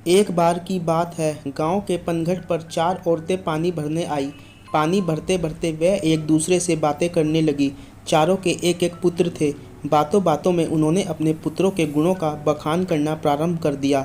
एक बार की बात है, गांव के पनघट पर चार औरतें पानी भरने आई। पानी भरते भरते वे एक दूसरे से बातें करने लगी। चारों के एक एक पुत्र थे। बातों बातों में उन्होंने अपने पुत्रों के गुणों का बखान करना प्रारंभ कर दिया।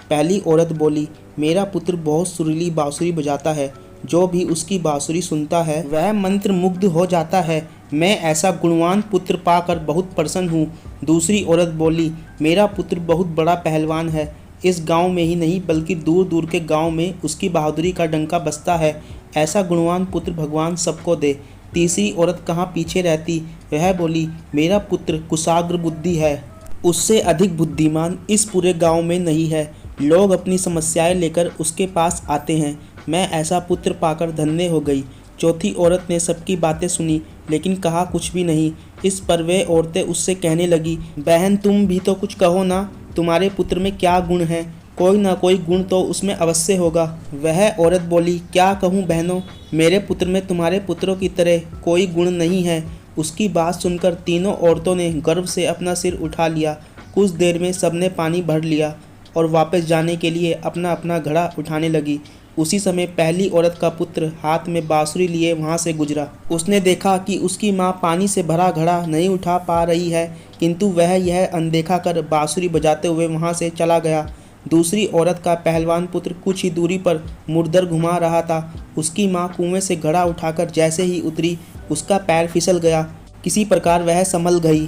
पहली औरत बोली, मेरा पुत्र बहुत सुरीली बांसुरी बजाता है। जो भी उसकी बांसुरी सुनता है वह मंत्र मुग्ध हो जाता है। मैं ऐसा गुणवान पुत्र पाकर बहुत प्रसन्न हूँ। दूसरी औरत बोली, मेरा पुत्र बहुत बड़ा पहलवान है। इस गांव में ही नहीं बल्कि दूर दूर के गांव में उसकी बहादुरी का डंका बजता है। ऐसा गुणवान पुत्र भगवान सबको दे। तीसरी औरत कहाँ पीछे रहती, वह बोली, मेरा पुत्र कुशाग्र बुद्धि है। उससे अधिक बुद्धिमान इस पूरे गांव में नहीं है। लोग अपनी समस्याएं लेकर उसके पास आते हैं। मैं ऐसा पुत्र पाकर धन्य हो गई। चौथी औरत ने सबकी बातें सुनी लेकिन कहा कुछ भी नहीं। इस पर वे औरतें उससे कहने लगी, बहन तुम भी तो कुछ कहो ना, तुम्हारे पुत्र में क्या गुण है? कोई ना कोई गुण तो उसमें अवश्य होगा। वह औरत बोली, क्या कहूँ बहनों, मेरे पुत्र में तुम्हारे पुत्रों की तरह कोई गुण नहीं है। उसकी बात सुनकर तीनों औरतों ने गर्व से अपना सिर उठा लिया। कुछ देर में सबने पानी भर लिया और वापस जाने के लिए अपना अपना घड़ा उठाने लगी। उसी समय पहली औरत का पुत्र हाथ में बांसुरी लिए वहां से गुजरा। उसने देखा कि उसकी माँ पानी से भरा घड़ा नहीं उठा पा रही है, किंतु वह यह अनदेखा कर बांसुरी बजाते हुए वहां से चला गया। दूसरी औरत का पहलवान पुत्र कुछ ही दूरी पर मुर्दर घुमा रहा था। उसकी माँ कुएं से घड़ा उठाकर जैसे ही उतरी, उसका पैर फिसल गया। किसी प्रकार वह संभल गई,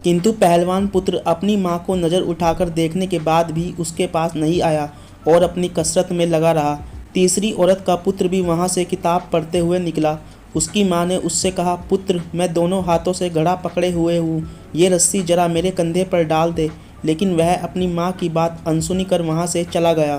किंतु पहलवान पुत्र अपनी माँ को नज़र उठाकर देखने के बाद भी उसके पास नहीं आया और अपनी कसरत में लगा रहा। तीसरी औरत का पुत्र भी वहाँ से किताब पढ़ते हुए निकला। उसकी माँ ने उससे कहा, पुत्र मैं दोनों हाथों से घड़ा पकड़े हुए हूँ, ये रस्सी जरा मेरे कंधे पर डाल दे। लेकिन वह अपनी माँ की बात अनसुनी कर वहाँ से चला गया।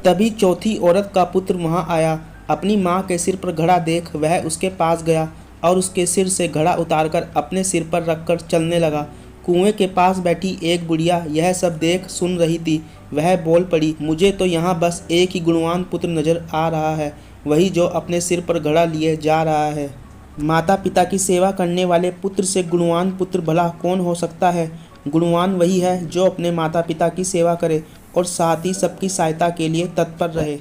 तभी चौथी औरत का पुत्र वहाँ आया। अपनी माँ के सिर पर घड़ा देख वह उसके पास गया और उसके सिर से घड़ा उतारकर अपने सिर पर रखकर चलने लगा। कुएं के पास बैठी एक बुढ़िया यह सब देख सुन रही थी। वह बोल पड़ी, मुझे तो यहाँ बस एक ही गुणवान पुत्र नजर आ रहा है, वही जो अपने सिर पर घड़ा लिए जा रहा है। माता पिता की सेवा करने वाले पुत्र से गुणवान पुत्र भला कौन हो सकता है? गुणवान वही है जो अपने माता पिता की सेवा करे और साथ ही सबकी सहायता के लिए तत्पर रहे।